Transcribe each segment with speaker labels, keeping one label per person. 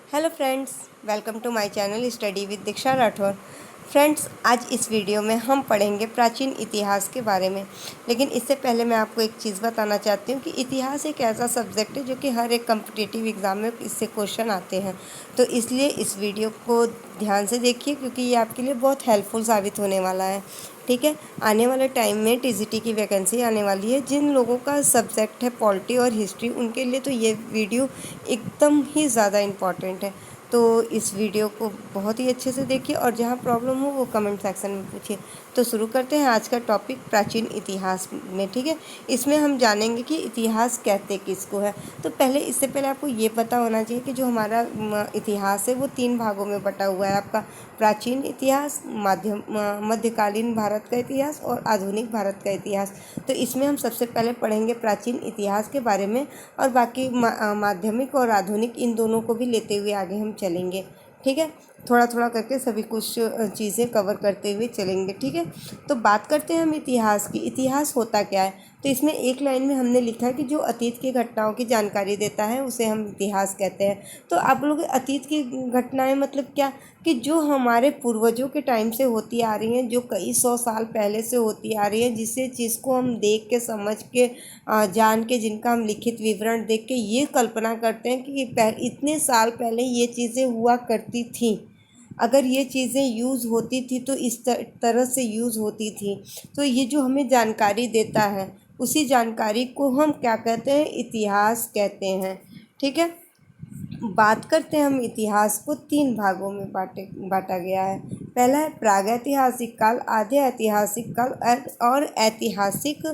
Speaker 1: Hello friends, welcome to my channel study with Diksha Rathore. Friends, आज इस video में हम पढ़ेंगे प्राचीन इतिहास के बारे में। लेकिन इससे पहले मैं आपको एक चीज़ बताना चाहती हूँ कि इतिहास एक ऐसा सब्जेक्ट है जो कि हर एक कम्पिटिटिव एग्ज़ाम में इससे क्वेश्चन आते हैं। तो इसलिए इस वीडियो को ध्यान से देखिए क्योंकि ये आपके लिए बहुत हेल्पफुल साबित होने वाला है। ठीक है, आने वाले टाइम में टीजीटी की वैकेंसी आने वाली है। जिन लोगों का सब्जेक्ट है पॉलिटी और हिस्ट्री, उनके लिए तो ये वीडियो एकदम ही ज़्यादा इम्पॉर्टेंट है। तो इस वीडियो को बहुत ही अच्छे से देखिए और जहाँ प्रॉब्लम हो वो कमेंट सेक्शन में पूछिए। तो शुरू करते हैं आज का टॉपिक प्राचीन इतिहास में। ठीक है, इसमें हम जानेंगे कि इतिहास कहते किसको है। तो इससे पहले आपको ये पता होना चाहिए कि जो हमारा इतिहास है वो 3 भागों में बटा हुआ है। आपका प्राचीन इतिहास, मध्यकालीन भारत का इतिहास और आधुनिक भारत का इतिहास। तो इसमें हम सबसे पहले पढ़ेंगे प्राचीन इतिहास के बारे में और बाकी माध्यमिक और आधुनिक इन दोनों को भी लेते हुए आगे हम चलेंगे। ठीक है, थोड़ा थोड़ा करके सभी कुछ चीज़ें कवर करते हुए चलेंगे। ठीक है, तो बात करते हैं हम इतिहास की। इतिहास होता क्या है? तो इसमें एक लाइन में हमने लिखा है कि जो अतीत की घटनाओं की जानकारी देता है उसे हम इतिहास कहते हैं। तो आप लोग अतीत की घटनाएं मतलब क्या? कि जो हमारे पूर्वजों के टाइम से होती आ रही हैं, जो कई 100 साल पहले से होती आ रही है, जिससे चीज़ को हम देख के समझ के जान के, जिनका हम लिखित विवरण देख के ये कल्पना करते हैं कि इतने साल पहले ये चीज़ें हुआ करती थी। अगर ये चीज़ें यूज़ होती थी तो इस तरह से यूज़ होती थी। तो ये जो हमें जानकारी देता है उसी जानकारी को हम क्या कहते हैं? इतिहास कहते हैं। ठीक है, बात करते हैं हम इतिहास को 3 भागों में बांटा गया है। पहला है प्रागैतिहासिक काल, आधे ऐतिहासिक काल और ऐतिहासिक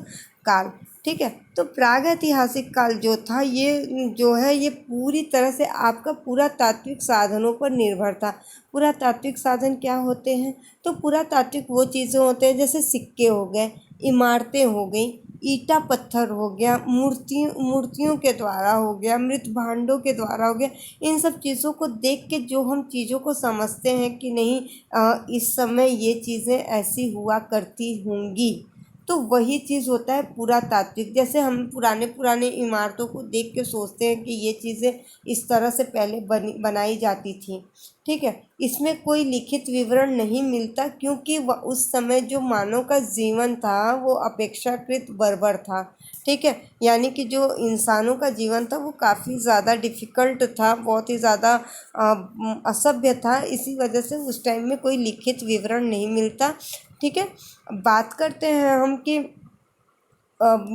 Speaker 1: काल। ठीक है, तो प्रागैतिहासिक काल जो था ये जो है ये पूरी तरह से आपका पुरातात्विक साधनों पर निर्भर था। पुरातात्विक साधन क्या होते हैं? तो पुरातात्विक वो चीज़ें होते हैं जैसे सिक्के हो गए, इमारतें हो गई, ईटा पत्थर हो गया, मूर्तियों के द्वारा हो गया, मृत भांडों के द्वारा हो गया। इन सब चीज़ों को देख के जो हम चीज़ों को समझते हैं कि नहीं इस समय ये चीज़ें ऐसी हुआ करती होंगी, तो वही चीज़ होता है पुरातात्विक। जैसे हम पुराने इमारतों को देख के सोचते हैं कि ये चीज़ें इस तरह से पहले बनाई जाती थी। ठीक है, इसमें कोई लिखित विवरण नहीं मिलता क्योंकि उस समय जो मानव का जीवन था वो अपेक्षाकृत बर्बर था। ठीक है, यानी कि जो इंसानों का जीवन था वो काफ़ी ज़्यादा डिफ़िकल्ट था, बहुत ही ज़्यादा असभ्य था। इसी वजह से उस टाइम में कोई लिखित विवरण नहीं मिलता। ठीक है, बात करते हैं हम कि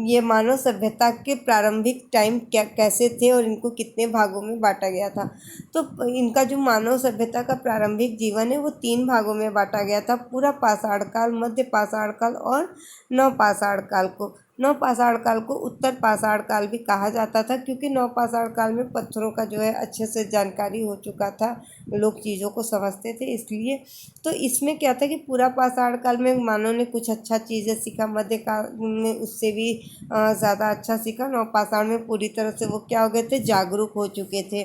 Speaker 1: ये मानव सभ्यता के प्रारंभिक टाइम क्या कैसे थे और इनको कितने भागों में बांटा गया था। तो इनका जो मानव सभ्यता का प्रारंभिक जीवन है वो 3 भागों में बांटा गया था। पूरा पाषाण काल, मध्य पाषाण काल और नवपाषाण काल को। नवपाषाण काल को उत्तर पाषाण काल भी कहा जाता था क्योंकि नवपाषाण काल में पत्थरों का जो है अच्छे से जानकारी हो चुका था, लोग चीज़ों को समझते थे इसलिए। तो इसमें क्या था कि पूरा पाषाण काल में मानव ने कुछ अच्छा चीज़ें सीखा, मध्य काल में उससे भी ज़्यादा अच्छा सीखा, नवपाषाण में पूरी तरह से वो क्या हो गए थे? जागरूक हो चुके थे।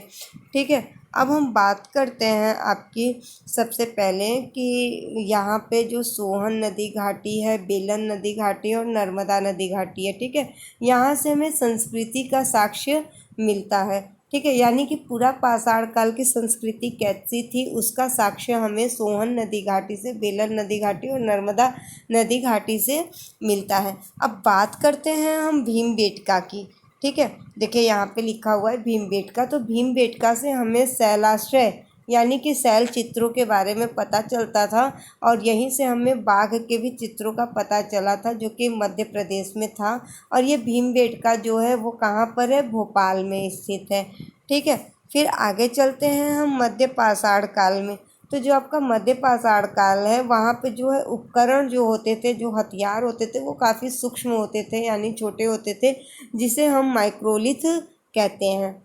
Speaker 1: ठीक है, अब हम बात करते हैं आपकी सबसे पहले कि यहाँ पे जो सोहन नदी घाटी है, बेलन नदी घाटी और नर्मदा नदी घाटी है। ठीक है, यहाँ से हमें संस्कृति का साक्ष्य मिलता है। ठीक है, यानी कि पूरा पाषाण काल की संस्कृति कैसी थी उसका साक्ष्य हमें सोहन नदी घाटी से, बेलन नदी घाटी और नर्मदा नदी घाटी से मिलता है। अब बात करते हैं हम भीमबेटका की। ठीक है, देखिए यहाँ पे लिखा हुआ है भीमबेटका। तो भीमबेटका से हमें शैलाश्रय यानी कि शैल चित्रों के बारे में पता चलता था और यहीं से हमें बाघ के भी चित्रों का पता चला था जो कि मध्य प्रदेश में था। और ये भीमबेटका जो है वो कहाँ पर है? भोपाल में स्थित है। ठीक है, फिर आगे चलते हैं हम मध्य पाषाण काल में। तो जो आपका मध्य पाषाण काल है वहाँ पे जो है उपकरण जो होते थे, जो हथियार होते थे वो काफ़ी सूक्ष्म होते थे यानी छोटे होते थे, जिसे हम माइक्रोलिथ कहते हैं।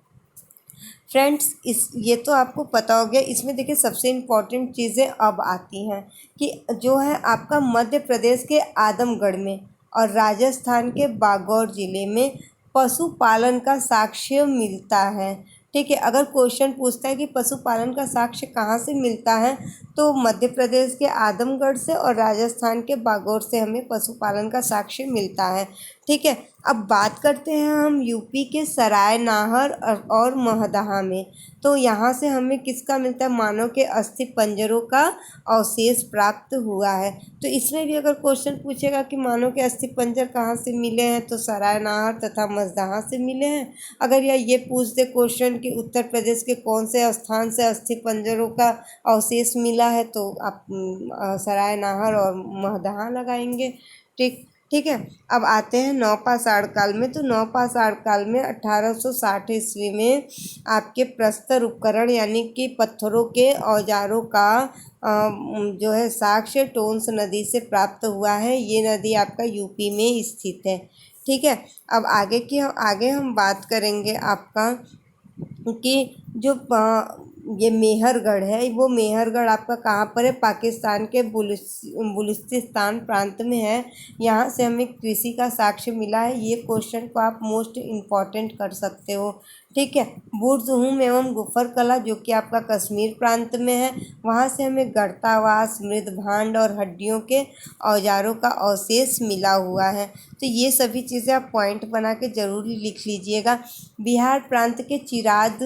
Speaker 1: फ्रेंड्स, ये तो आपको पता हो गया। इसमें देखिए सबसे इम्पॉर्टेंट चीज़ें अब आती हैं कि जो है आपका मध्य प्रदेश के आदमगढ़ में और राजस्थान के बागौर ज़िले में पशुपालन का साक्ष्य मिलता है। ठीक है, अगर क्वेश्चन पूछता है कि पशुपालन का साक्ष्य कहाँ से मिलता है तो मध्य प्रदेश के आजमगढ़ से और राजस्थान के बागौर से हमें पशुपालन का साक्ष्य मिलता है। ठीक है, अब बात करते हैं हम यूपी के सराय नाहर और महदहा में। तो यहाँ से हमें किसका मिलता है, मानव के अस्थि पंजरों का अवशेष प्राप्त हुआ है। तो इसमें भी अगर क्वेश्चन पूछेगा कि मानव के अस्थि पंजर कहाँ से मिले हैं, तो सराय नाहर तथा मजदहा से मिले हैं। अगर ये पूछ दे क्वेश्चन कि उत्तर प्रदेश के कौन से स्थान से अस्थि पंजरों का अवशेष मिला है, तो आप सराय नाहर और महदहा लगाएंगे। ठीक है। अब आते हैं नवपाषाण काल में। तो नवपाषाण काल में 1860 ईस्वी में आपके प्रस्तर उपकरण यानी कि पत्थरों के औजारों का जो है साक्ष्य टोंस नदी से प्राप्त हुआ है। ये नदी आपका यूपी में स्थित है। ठीक है, अब आगे हम बात करेंगे आपका कि जो ये मेहरगढ़ है, वो मेहरगढ़ आपका कहाँ पर है, पाकिस्तान के बलूचिस्तान प्रांत में है। यहाँ से हमें कृषि का साक्ष्य मिला है। ये क्वेश्चन को आप मोस्ट इम्पॉर्टेंट कर सकते हो। ठीक है, बुर्ज़हूम एवं गुफर कला जो कि आपका कश्मीर प्रांत में है, वहाँ से हमें गर्तावास, मृदभांड और हड्डियों के औजारों का अवशेष मिला हुआ है। तो ये सभी चीज़ें आप पॉइंट बना के ज़रूर लिख लीजिएगा। बिहार प्रांत के चिराद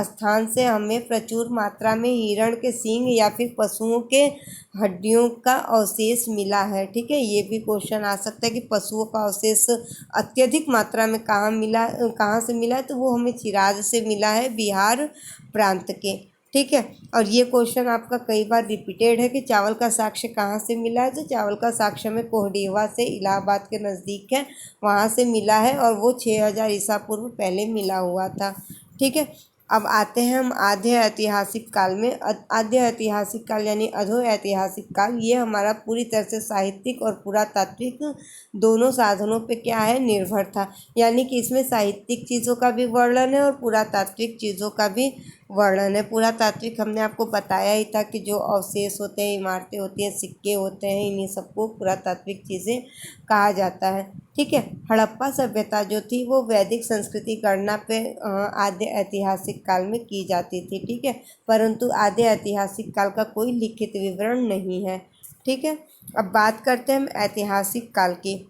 Speaker 1: स्थान से हमें प्रचुर मात्रा में हिरण के सींग या फिर पशुओं के हड्डियों का अवशेष मिला है। ठीक है, ये भी क्वेश्चन आ सकता है कि पशुओं का अवशेष अत्यधिक मात्रा में कहाँ से मिला है, तो वो हमें चिराद से मिला है, बिहार प्रांत के। ठीक है, और ये क्वेश्चन आपका कई बार रिपीटेड है कि चावल का साक्ष्य कहाँ से मिला है। तो चावल का साक्ष्य में कोहडीवा से, इलाहाबाद के नज़दीक है, वहाँ से मिला है और वो 6000 ईसा पूर्व पहले मिला हुआ था। ठीक है, अब आते हैं हम आधे ऐतिहासिक काल में। आधे ऐतिहासिक काल यानी अधो ऐतिहासिक काल, ये हमारा पूरी तरह से साहित्यिक और पुरातात्विक दोनों साधनों पे क्या है, निर्भर था। यानी कि इसमें साहित्यिक चीज़ों का भी वर्णन है और पुरातात्विक चीज़ों का भी वर्णन है। पुरातात्विक हमने आपको बताया ही था कि जो अवशेष होते हैं, इमारतें होती हैं, सिक्के होते हैं, इन्हीं सबको पुरातात्विक चीज़ें कहा जाता है। ठीक है, हड़प्पा सभ्यता जो थी वो वैदिक संस्कृति गणना पे आधे ऐतिहासिक काल में की जाती थी। ठीक है, परंतु आधे ऐतिहासिक काल का कोई लिखित विवरण नहीं है। ठीक है, अब बात करते हैं हम ऐतिहासिक काल की।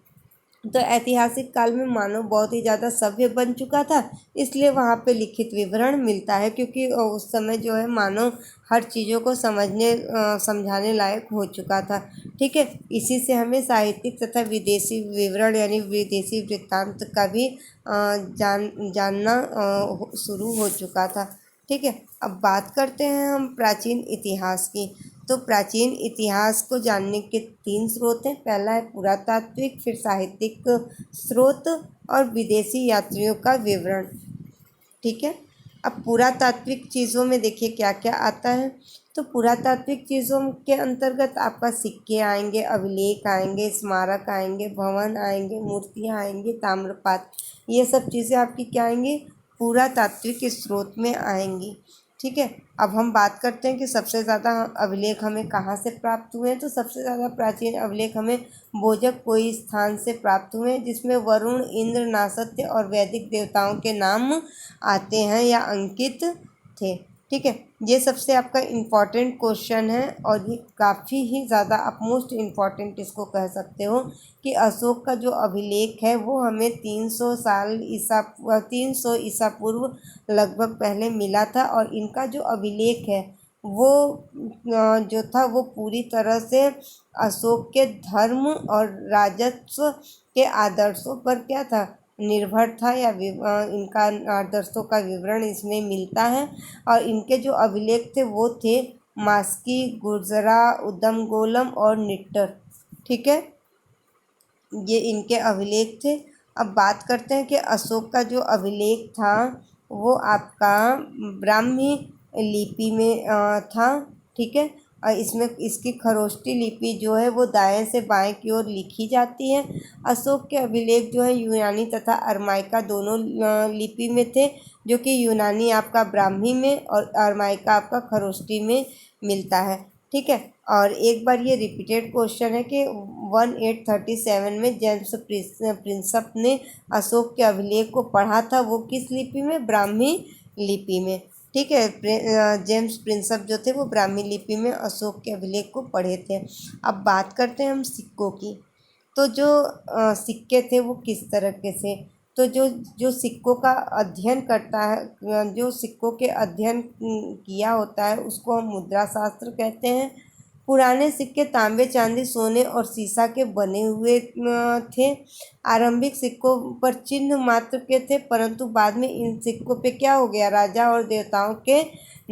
Speaker 1: तो ऐतिहासिक काल में मानव बहुत ही ज़्यादा सभ्य बन चुका था, इसलिए वहाँ पे लिखित विवरण मिलता है, क्योंकि उस समय जो है मानव हर चीज़ों को समझाने लायक हो चुका था। ठीक है, इसी से हमें साहित्यिक तथा विदेशी विवरण यानी विदेशी वृत्तांत का भी जानना शुरू हो चुका था। ठीक है, अब बात करते हैं हम प्राचीन इतिहास की। तो प्राचीन इतिहास को जानने के 3 स्रोत हैं। पहला है पुरातात्विक, फिर साहित्यिक स्रोत और विदेशी यात्रियों का विवरण। ठीक है, अब पुरातात्विक चीज़ों में देखिए क्या क्या आता है। तो पुरातात्विक चीज़ों के अंतर्गत आपका सिक्के आएंगे, अभिलेख आएंगे, स्मारक आएंगे, भवन आएंगे, मूर्तियाँ आएंगी, ताम्रपात्र, ये सब चीज़ें आपकी क्या आएंगी, पुरातात्विक स्रोत में आएंगी। ठीक है, अब हम बात करते हैं कि सबसे ज़्यादा अभिलेख हमें कहाँ से प्राप्त हुए हैं। तो सबसे ज़्यादा प्राचीन अभिलेख हमें भोजक कोई स्थान से प्राप्त हुए हैं, जिसमें वरुण, इंद्र, नासत्य और वैदिक देवताओं के नाम आते हैं या अंकित थे। ठीक है, ये सबसे आपका इम्पॉर्टेंट क्वेश्चन है और ये काफ़ी ही ज़्यादा आप मोस्ट इम्पॉर्टेंट इसको कह सकते हो कि अशोक का जो अभिलेख है वो हमें 300 ईसा पूर्व लगभग पहले मिला था। और इनका जो अभिलेख है वो जो था वो पूरी तरह से अशोक के धर्म और राजस्व के आदर्शों पर क्या था, निर्भर था, या इनका आदर्शों का विवरण इसमें मिलता है। और इनके जो अभिलेख थे वो थे मास्की, गुर्जरा, उदमगोलम और निट्टर। ठीक है, ये इनके अभिलेख थे। अब बात करते हैं कि अशोक का जो अभिलेख था वो आपका ब्राह्मी लिपि में था। ठीक है, और इसमें इसकी खरोष्टी लिपि जो है वो दाएं से बाएं की ओर लिखी जाती है। अशोक के अभिलेख जो है यूनानी तथा अरमाइका दोनों लिपि में थे, जो कि यूनानी आपका ब्राह्मी में और अरमाइका आपका खरोष्टी में मिलता है। ठीक है, और एक बार ये रिपीटेड क्वेश्चन है कि 1837 में जेम्स प्रिंसप ने अशोक के अभिलेख को पढ़ा था, वो किस लिपि में, ब्राह्मी लिपि में। ठीक है। जेम्स प्रिंसप जो थे वो ब्राह्मी लिपि में अशोक के अभिलेख को पढ़े थे। अब बात करते हैं हम सिक्कों की। तो जो सिक्के थे वो किस तरह के थे। तो जो जो सिक्कों का अध्ययन करता है, जो सिक्कों के अध्ययन किया होता है उसको हम मुद्रा शास्त्र कहते हैं। पुराने सिक्के तांबे, चांदी, सोने और सीसा के बने हुए थे। आरंभिक सिक्कों पर चिन्ह मात्र के थे, परंतु बाद में इन सिक्कों पे क्या हो गया, राजा और देवताओं के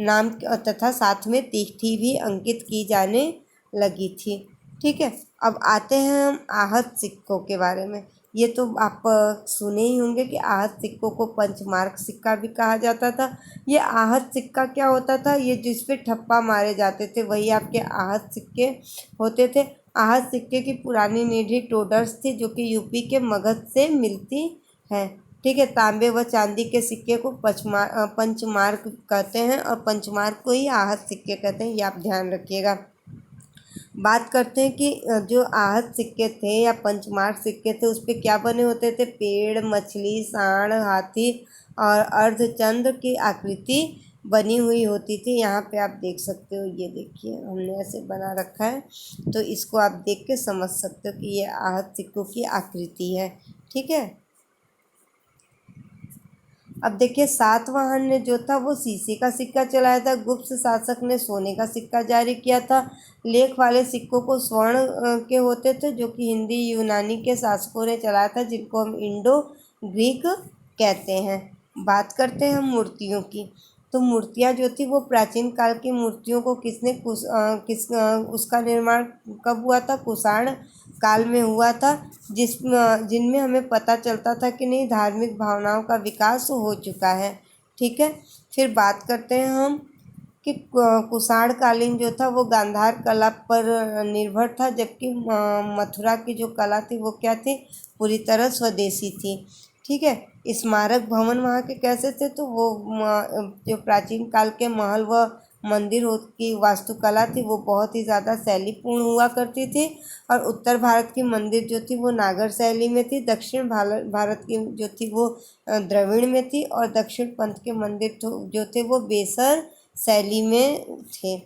Speaker 1: नाम तथा साथ में तिथि भी अंकित की जाने लगी थी। ठीक है। अब आते हैं हम आहत सिक्कों के बारे में। ये तो आप सुने ही होंगे कि आहत सिक्कों को पंचमार्क सिक्का भी कहा जाता था। ये आहत सिक्का क्या होता था, ये जिस पे ठप्पा मारे जाते थे वही आपके आहत सिक्के होते थे। आहत सिक्के की पुरानी निधि टोडर्स थी जो कि यूपी के मगध से मिलती है। ठीक है। तांबे व चांदी के सिक्के को पंचमार्क कहते हैं और पंचमार्क को ही आहत सिक्के कहते हैं, ये आप ध्यान रखिएगा। बात करते हैं कि जो आहत सिक्के थे या पंचमार्क सिक्के थे उस पर क्या बने होते थे, पेड़, मछली, सांड, हाथी और अर्धचंद्र की आकृति बनी हुई होती थी। यहाँ पे आप देख सकते हो, ये देखिए हमने ऐसे बना रखा है, तो इसको आप देख के समझ सकते हो कि ये आहत सिक्कों की आकृति है। ठीक है। अब देखिए सातवाहन ने जो था वो शीशे का सिक्का चलाया था। गुप्त शासक ने सोने का सिक्का जारी किया था। लेख वाले सिक्कों को स्वर्ण के होते थे जो कि हिंदी यूनानी के शासकों ने चलाया था, जिनको हम इंडो ग्रीक कहते हैं। बात करते हैं हम मूर्तियों की। तो मूर्तियाँ जो थी वो प्राचीन काल की मूर्तियों को उसका निर्माण कब हुआ था, कुषाण काल में हुआ था, जिनमें हमें पता चलता था कि नहीं, धार्मिक भावनाओं का विकास हो चुका है। ठीक है। फिर बात करते हैं हम कि कुषाण कालीन जो था वो गांधार कला पर निर्भर था, जबकि मथुरा की जो कला थी वो क्या थी, पूरी तरह स्वदेशी थी। ठीक है। स्मारक भवन वहाँ के कैसे थे, तो वो जो प्राचीन काल के महल व मंदिर की वास्तुकला थी वो बहुत ही ज़्यादा शैलीपूर्ण हुआ करती थी। और उत्तर भारत की मंदिर जो थी वो नागर शैली में थी, दक्षिण भारत की जो थी वो द्रविड़ में थी, और दक्षिण पंथ के मंदिर जो थे वो बेसर शैली में थे।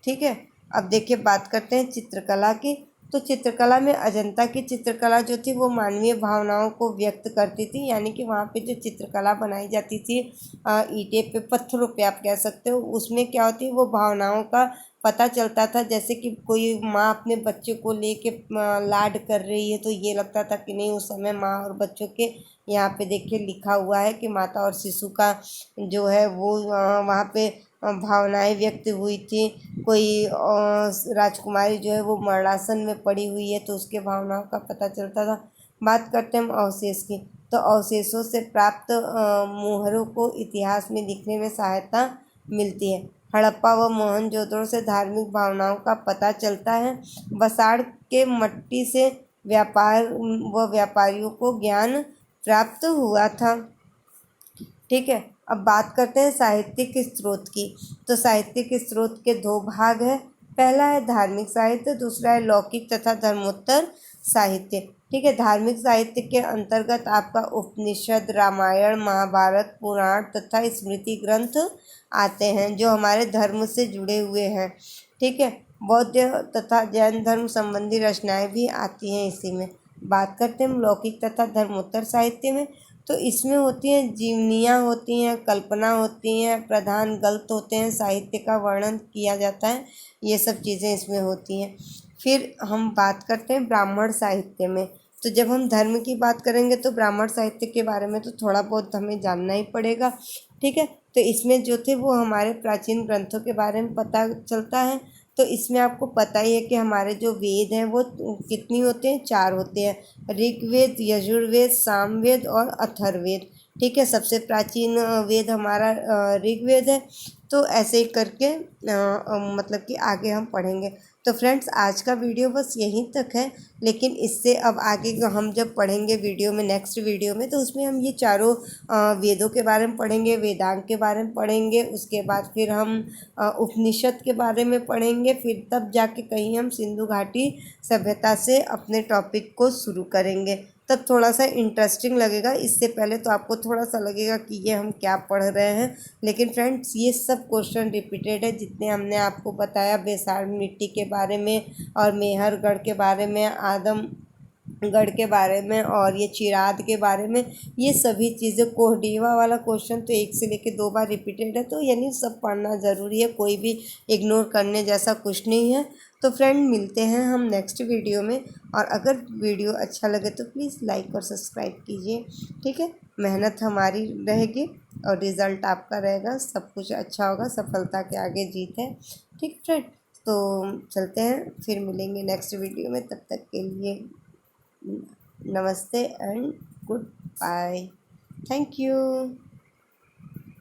Speaker 1: ठीक है। अब देखिए बात करते हैं चित्रकला की। तो चित्रकला में अजंता की चित्रकला जो थी वो मानवीय भावनाओं को व्यक्त करती थी, यानी कि वहाँ पे जो चित्रकला बनाई जाती थी ईंटे पे, पत्थरों पे आप कह सकते हो, उसमें क्या होती है, वो भावनाओं का पता चलता था। जैसे कि कोई माँ अपने बच्चे को लेके लाड कर रही है, तो ये लगता था कि नहीं, उस समय माँ और बच्चों के, यहाँ पे देखिए लिखा हुआ है कि माता और शिशु का जो है वो वहाँ पे भावनाएं व्यक्त हुई थी। कोई राजकुमारी जो है वो मरणासन में पड़ी हुई है, तो उसके भावनाओं का पता चलता था। बात करते हैं हम अवशेष की। तो अवशेषों से प्राप्त मोहरों को इतिहास में लिखने में सहायता मिलती है। हड़प्पा व मोहनजोदड़ो से धार्मिक भावनाओं का पता चलता है। बसाड़ के मट्टी से व्यापार व व्यापारियों को ज्ञान प्राप्त हुआ था। ठीक है। अब बात करते हैं साहित्यिक स्रोत की। तो साहित्यिक स्रोत के दो भाग हैं। पहला है धार्मिक साहित्य, दूसरा है लौकिक तथा धर्मोत्तर साहित्य। ठीक है। धार्मिक साहित्य के अंतर्गत आपका उपनिषद, रामायण, महाभारत, पुराण तथा स्मृति ग्रंथ आते हैं जो हमारे धर्म से जुड़े हुए हैं। ठीक है। बौद्ध तथा जैन धर्म संबंधी रचनाएं भी आती हैं इसी में। बात करते हैं हम लौकिक तथा धर्मोत्तर साहित्य में। तो इसमें होती हैं जीवनियाँ, होती हैं कल्पना, होती हैं प्रधान गल्प होते हैं, साहित्य का वर्णन किया जाता है, ये सब चीज़ें इसमें होती हैं। फिर हम बात करते हैं ब्राह्मण साहित्य में। तो जब हम धर्म की बात करेंगे तो ब्राह्मण साहित्य के बारे में तो थोड़ा बहुत हमें जानना ही पड़ेगा। ठीक है। तो इसमें जो थे वो हमारे प्राचीन ग्रंथों के बारे में पता चलता है। तो इसमें आपको पता ही है कि हमारे जो वेद हैं वो कितनी होते हैं, 4 होते हैं, ऋग्वेद, यजुर्वेद, सामवेद और अथर्ववेद। ठीक है। सबसे प्राचीन वेद हमारा ऋग्वेद है। तो ऐसे ही करके मतलब कि आगे हम पढ़ेंगे। तो फ्रेंड्स आज का वीडियो बस यहीं तक है, लेकिन इससे अब आगे हम जब पढ़ेंगे वीडियो में, नेक्स्ट वीडियो में, तो उसमें हम ये चारों वेदों के बारे में पढ़ेंगे, वेदांग के बारे में पढ़ेंगे, उसके बाद फिर हम उपनिषद के बारे में पढ़ेंगे, फिर तब जाके कहीं हम सिंधु घाटी सभ्यता से अपने टॉपिक को शुरू करेंगे। तब थोड़ा सा इंटरेस्टिंग लगेगा। इससे पहले तो आपको थोड़ा सा लगेगा कि ये हम क्या पढ़ रहे हैं। लेकिन फ्रेंड्स, ये सब क्वेश्चन रिपीटेड है जितने हमने आपको बताया बेसार मिट्टी के बारे में और मेहरगढ़ के बारे में, आदमगढ़ के बारे में और ये चिराद के बारे में। ये सभी चीज़ें कोहडीवा वाला क्वेश्चन तो 1 से लेकर 2 बार रिपीटेड है, तो यानी सब पढ़ना ज़रूरी है, कोई भी इग्नोर करने जैसा कुछ नहीं है। तो फ्रेंड, मिलते हैं हम नेक्स्ट वीडियो में। और अगर वीडियो अच्छा लगे तो प्लीज़ लाइक और सब्सक्राइब कीजिए, ठीक है। मेहनत हमारी रहेगी और रिज़ल्ट आपका रहेगा, सब कुछ अच्छा होगा, सफलता के आगे जीत है, ठीक फ्रेंड। तो चलते हैं, फिर मिलेंगे नेक्स्ट वीडियो में। तब तक के लिए नमस्ते and goodbye. Thank you.